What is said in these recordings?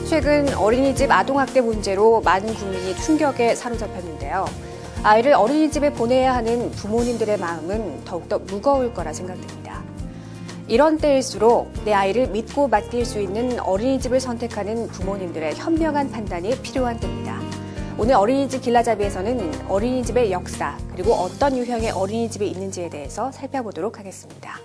최근 어린이집 아동학대 문제로 많은 국민이 충격에 사로잡혔는데요. 아이를 어린이집에 보내야 하는 부모님들의 마음은 더욱더 무거울 거라 생각됩니다. 이런 때일수록 내 아이를 믿고 맡길 수 있는 어린이집을 선택하는 부모님들의 현명한 판단이 필요한 때입니다. 오늘 어린이집 길라잡이에서는 어린이집의 역사, 그리고 어떤 유형의 어린이집이 있는지에 대해서 살펴보도록 하겠습니다.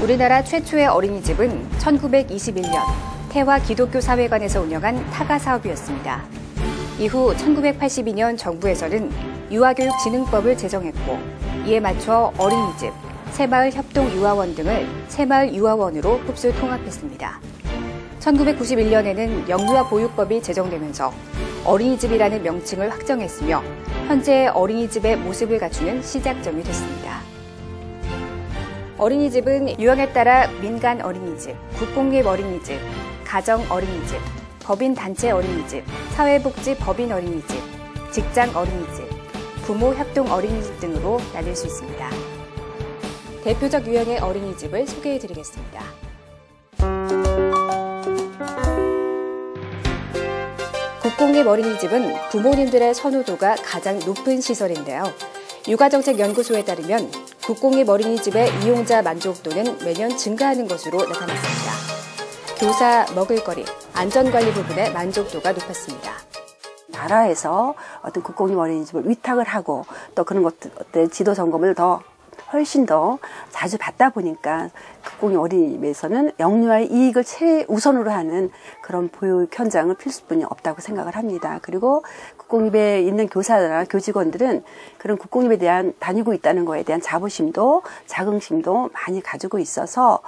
우리나라 최초의 어린이집은 1921년 태화 기독교 사회관에서 운영한 타가 사업이었습니다. 이후 1982년 정부에서는 유아교육진흥법을 제정했고 이에 맞춰 어린이집, 새마을협동유아원 등을 새마을유아원으로 흡수 통합했습니다. 1991년에는 영유아보육법이 제정되면서 어린이집이라는 명칭을 확정했으며 현재의 어린이집의 모습을 갖추는 시작점이 됐습니다. 어린이집은 유형에 따라 민간 어린이집, 국공립 어린이집, 가정 어린이집, 법인 단체 어린이집, 사회복지 법인 어린이집, 직장 어린이집, 부모 협동 어린이집 등으로 나눌 수 있습니다. 대표적 유형의 어린이집을 소개해드리겠습니다. 국공립 어린이집은 부모님들의 선호도가 가장 높은 시설인데요. 육아정책연구소에 따르면 국공립 어린이집의 이용자 만족도는 매년 증가하는 것으로 나타났습니다. 교사, 먹을거리, 안전관리 부분의 만족도가 높았습니다. 나라에서 어떤 국공립 어린이집을 위탁을 하고 또 그런 것들 지도 점검을 훨씬 더 자주 받다 보니까 국공립 어린이집에서는 영유아의 이익을 최우선으로 하는 그런 보육 현장을 필수뿐이 없다고 생각을 합니다. 그리고 국공립에 있는 교사나 교직원들은 그런 국공립에 대한 다니고 있다는 거에 대한 자부심도 자긍심도 많이 가지고 있어서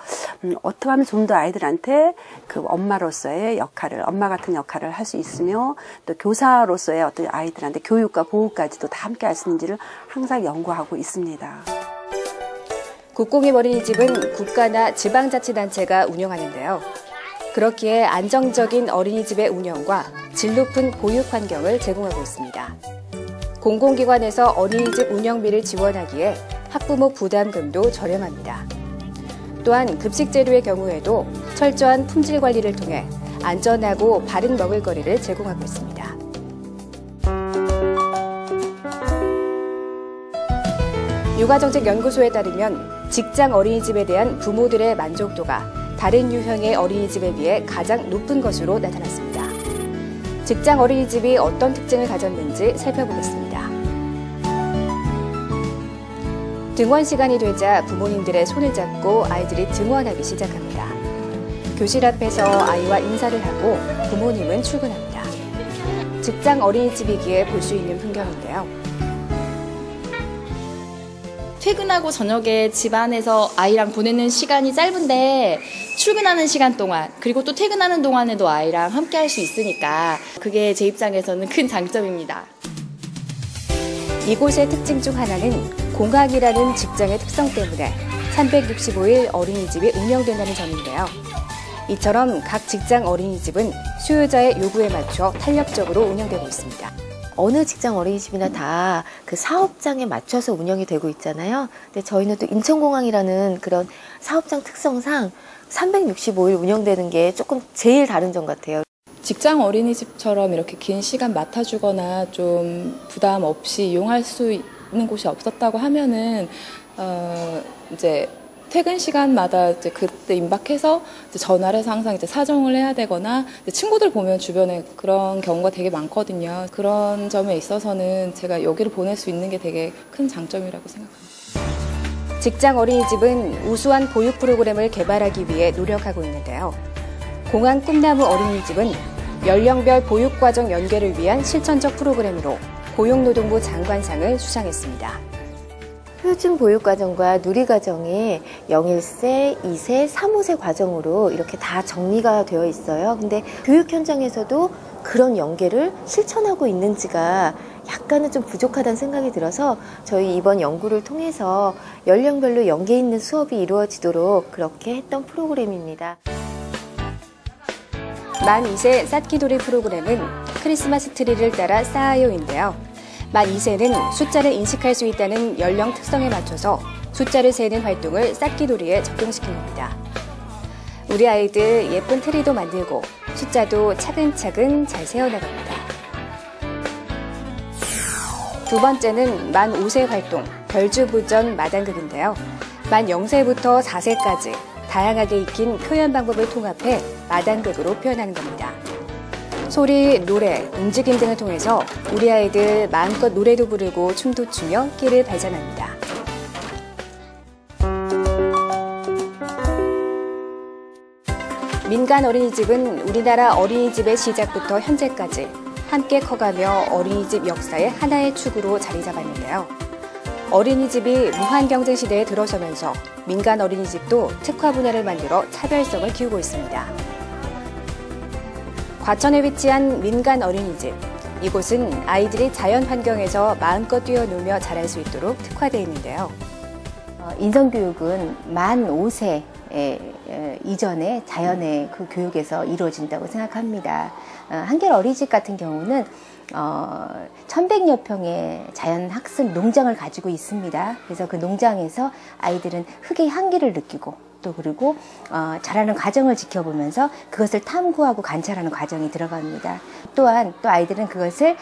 어떻게 하면 좀 더 아이들한테 그 엄마로서의 역할을, 엄마 같은 역할을 할 수 있으며 또 교사로서의 어떤 아이들한테 교육과 보호까지도 다 함께 할 수 있는지를 항상 연구하고 있습니다. 국공립 어린이집은 국가나 지방자치단체가 운영하는데요. 그렇기에 안정적인 어린이집의 운영과 질 높은 보육 환경을 제공하고 있습니다. 공공기관에서 어린이집 운영비를 지원하기에 학부모 부담금도 저렴합니다. 또한 급식 재료의 경우에도 철저한 품질 관리를 통해 안전하고 바른 먹을거리를 제공하고 있습니다. 육아정책연구소에 따르면 직장 어린이집에 대한 부모들의 만족도가 다른 유형의 어린이집에 비해 가장 높은 것으로 나타났습니다. 직장 어린이집이 어떤 특징을 가졌는지 살펴보겠습니다. 등원 시간이 되자 부모님들의 손을 잡고 아이들이 등원하기 시작합니다. 교실 앞에서 아이와 인사를 하고 부모님은 출근합니다. 직장 어린이집이기에 볼 수 있는 풍경인데요. 퇴근하고 저녁에 집안에서 아이랑 보내는 시간이 짧은데 출근하는 시간 동안 그리고 또 퇴근하는 동안에도 아이랑 함께 할 수 있으니까 그게 제 입장에서는 큰 장점입니다. 이곳의 특징 중 하나는 공학이라는 직장의 특성 때문에 365일 어린이집이 운영된다는 점인데요. 이처럼 각 직장 어린이집은 수요자의 요구에 맞춰 탄력적으로 운영되고 있습니다. 어느 직장 어린이집이나 다 그 사업장에 맞춰서 운영이 되고 있잖아요. 근데 저희는 또 인천공항이라는 그런 사업장 특성상 365일 운영되는 게 조금 제일 다른 점 같아요. 직장 어린이집처럼 이렇게 긴 시간 맡아주거나 좀 부담 없이 이용할 수 있는 곳이 없었다고 하면은 이제 퇴근 시간마다 이제 그때 임박해서 이제 전화를 해서 항상 이제 사정을 해야 되거나 친구들 보면 주변에 그런 경우가 되게 많거든요. 그런 점에 있어서는 제가 여기를 보낼 수 있는 게 되게 큰 장점이라고 생각합니다. 직장 어린이집은 우수한 보육 프로그램을 개발하기 위해 노력하고 있는데요. 공항 꿈나무 어린이집은 연령별 보육과정 연계를 위한 실천적 프로그램으로 고용노동부 장관상을 수상했습니다. 표준 보육과정과 누리과정이 0일세, 2세, 3, 5세 과정으로 이렇게 다 정리가 되어 있어요. 근데 교육 현장에서도 그런 연계를 실천하고 있는지가 약간은 좀 부족하다는 생각이 들어서 저희 이번 연구를 통해서 연령별로 연계 있는 수업이 이루어지도록 그렇게 했던 프로그램입니다. 만 2세 쌓기놀이 프로그램은 크리스마스 트리를 따라 쌓아요인데요. 만 2세는 숫자를 인식할 수 있다는 연령 특성에 맞춰서 숫자를 세는 활동을 쌓기놀이에 적용시킨 겁니다. 우리 아이들 예쁜 트리도 만들고 숫자도 차근차근 잘 세어나갑니다. 두 번째는 만 5세 활동, 별주부전 마당극인데요. 만 0세부터 4세까지 다양하게 익힌 표현 방법을 통합해 마당극으로 표현하는 겁니다. 소리, 노래, 움직임 등을 통해서 우리 아이들 마음껏 노래도 부르고 춤도 추며 끼를 발산합니다. 민간 어린이집은 우리나라 어린이집의 시작부터 현재까지 함께 커가며 어린이집 역사의 하나의 축으로 자리 잡았는데요. 어린이집이 무한경쟁 시대에 들어서면서 민간 어린이집도 특화 분야를 만들어 차별성을 키우고 있습니다. 과천에 위치한 민간 어린이집. 이곳은 아이들이 자연 환경에서 마음껏 뛰어놀며 자랄 수 있도록 특화되어 있는데요. 인성교육은 만 5세 이전에 자연의 그 교육에서 이루어진다고 생각합니다. 한겨레 어린이집 같은 경우는 1100여 평의 자연학습 농장을 가지고 있습니다. 그래서 그 농장에서 아이들은 흙의 향기를 느끼고 또 그리고 자라는 과정을 지켜보면서 그것을 탐구하고 관찰하는 과정이 들어갑니다. 또한 또 아이들은 그것을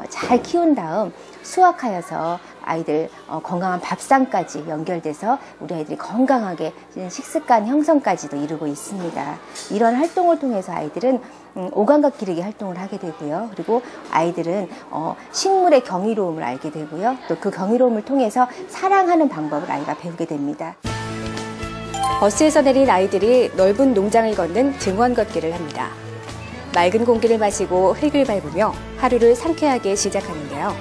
잘 키운 다음 수확하여서 아이들 건강한 밥상까지 연결돼서 우리 아이들이 건강하게 식습관 형성까지도 이루고 있습니다. 이런 활동을 통해서 아이들은 오감각 기르기 활동을 하게 되고요. 그리고 아이들은 식물의 경이로움을 알게 되고요. 또 그 경이로움을 통해서 사랑하는 방법을 아이가 배우게 됩니다. 버스에서 내린 아이들이 넓은 농장을 걷는 등원 걷기를 합니다. 맑은 공기를 마시고 흙을 밟으며 하루를 상쾌하게 시작하는데요.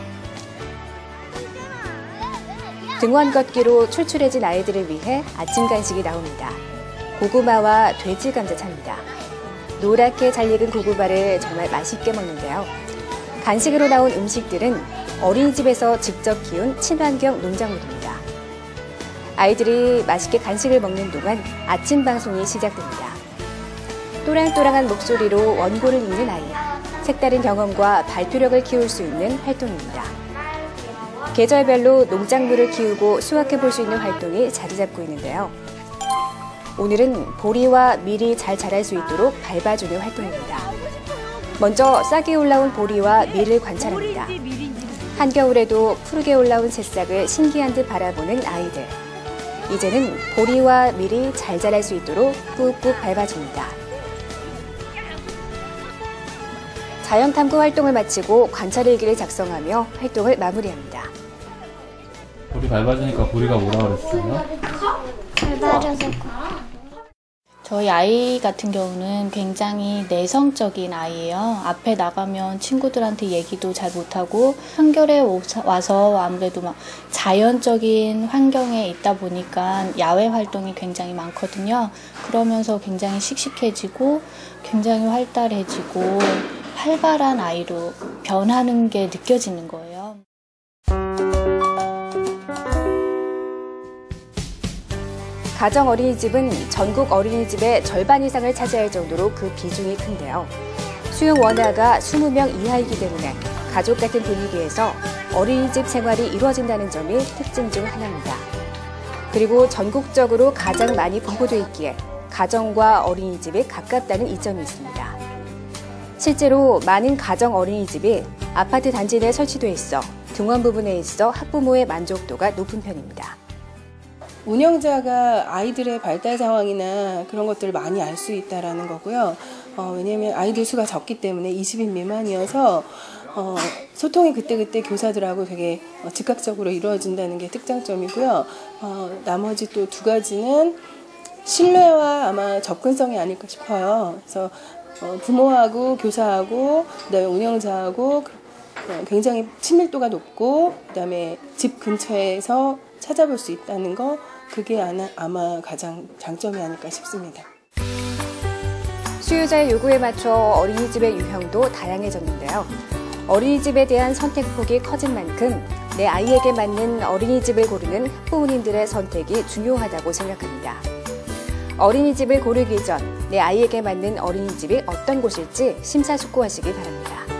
등원 걷기로 출출해진 아이들을 위해 아침 간식이 나옵니다. 고구마와 돼지 감자차입니다. 노랗게 잘 익은 고구마를 정말 맛있게 먹는데요. 간식으로 나온 음식들은 어린이집에서 직접 키운 친환경 농작물입니다. 아이들이 맛있게 간식을 먹는 동안 아침 방송이 시작됩니다. 또랑또랑한 목소리로 원고를 읽는 아이, 색다른 경험과 발표력을 키울 수 있는 활동입니다. 계절별로 농작물을 키우고 수확해 볼 수 있는 활동이 자리 잡고 있는데요. 오늘은 보리와 밀이 잘 자랄 수 있도록 밟아주는 활동입니다. 먼저 싹이 올라온 보리와 밀을 관찰합니다. 한겨울에도 푸르게 올라온 새싹을 신기한 듯 바라보는 아이들. 이제는 보리와 밀이 잘 자랄 수 있도록 꾹꾹 밟아줍니다. 자연 탐구 활동을 마치고 관찰일기를 작성하며 활동을 마무리합니다. 보리 밟아주니까 보리가 뭐라 그랬어요? 밟아줘서 저희 아이 같은 경우는 굉장히 내성적인 아이예요. 앞에 나가면 친구들한테 얘기도 잘 못하고 한겨울에 와서 아무래도 막 자연적인 환경에 있다 보니까 야외 활동이 굉장히 많거든요. 그러면서 굉장히 씩씩해지고 굉장히 활달해지고 활발한 아이로 변하는 게 느껴지는 거예요. 가정 어린이집은 전국 어린이집의 절반 이상을 차지할 정도로 그 비중이 큰데요. 수용 원화가 20명 이하이기 때문에 가족 같은 분위기에서 어린이집 생활이 이루어진다는 점이 특징 중 하나입니다. 그리고 전국적으로 가장 많이 분포되어 있기에 가정과 어린이집이 가깝다는 이점이 있습니다. 실제로 많은 가정 어린이집이 아파트 단지 내에 설치돼 있어 등원 부분에 있어 학부모의 만족도가 높은 편입니다. 운영자가 아이들의 발달 상황이나 그런 것들을 많이 알 수 있다는 거고요. 왜냐하면 아이들 수가 적기 때문에 20인 미만이어서 소통이 그때그때 교사들하고 되게 즉각적으로 이루어진다는 게 특장점이고요. 나머지 또 두 가지는 신뢰와 아마 접근성이 아닐까 싶어요. 그래서 부모하고 교사하고 그다음에 운영자하고 굉장히 친밀도가 높고 그다음에 집 근처에서 찾아볼 수 있다는 거, 그게 아마 가장 장점이 아닐까 싶습니다. 수요자의 요구에 맞춰 어린이집의 유형도 다양해졌는데요. 어린이집에 대한 선택폭이 커진 만큼 내 아이에게 맞는 어린이집을 고르는 학부모님들의 선택이 중요하다고 생각합니다. 어린이집을 고르기 전 내 아이에게 맞는 어린이집이 어떤 곳일지 심사숙고하시기 바랍니다.